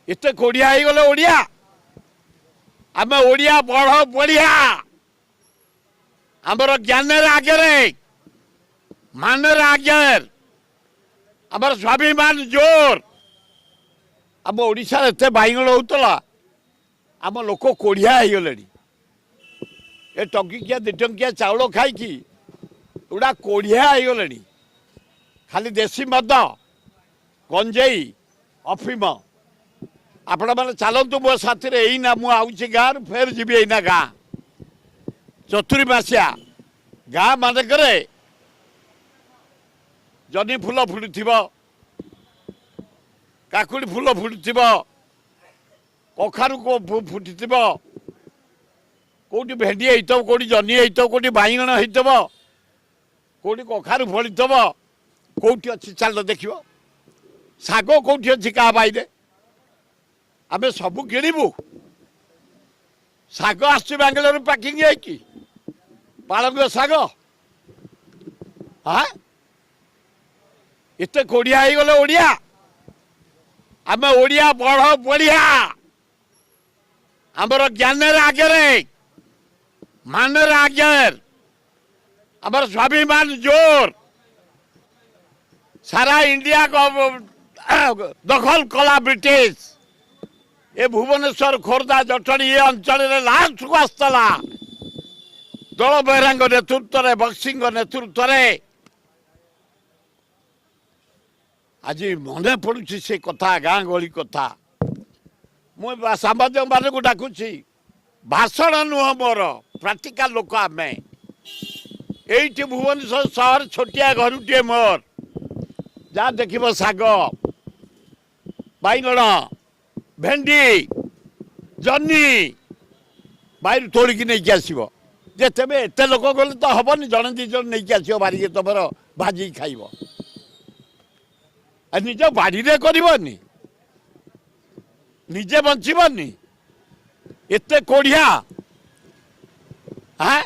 एत कोड़िया गले ओडिया आम ओडिया बढ़ बढ़िया आमर ज्ञान आगे मान आगे आमर स्वाभिमान जोर आम ओडिशा एत बैगण होता आम लोक कोढ़िया हो गले ए टंकिया दिटंकिया चाउल खाई गुड़ा कोढ़िया हो गले खाली देसी मद गंजेई अफिम आपण मैंने चलतु मो साथी यहीना मुझे गाँव फेर जी यहीना गाँ चतुर्मासिया गाँ मानक जनी फूल फुटुव काकुड़ी फूल फुटुव कखारु फुटी कौटी भेंडी होता कौटी जनी होता कौटी बैगण होता कौटी कखारु फलिथव कौटी अच्छी चल देख शाग कौटी अच्छी क्या बाईरे आम सबू किणबू शाग आस बांगलोर पैकिंग है पालंग शाग हाँ एत कोढ़िया हो गले ओडिया आम ओडिया बढ़ बढ़िया आमर ज्ञान आगे मान आगे आमर स्वाभिमान जोर सारा इंडिया को दखल कला ब्रिटिश ए भुवनेश्वर खोर्धा जटणी ये अंचल लास्ट को आसला दल बेहरा नेतृत्व में बक्सी नेतृत्व में आज मन पड़ुछि से कथा गाँ गहली कथा मुझे सांबादिक मान को डाकुची भाषण नुह मोर प्राक्टिकल लोक आम ये भुवनेश्वर सहर छोटिया घरुटे मोर जहाँ देख शाग बैगण भेंडी जनी बाहर तोड़िकी नहीं आसो तेज एत लोक गले तो हेनी जड़े दी जन नहीं आस बारिके तुम भाजी खाइब निज बाड़ी करनी निजे बचबनी एत कोढ़िया हाँ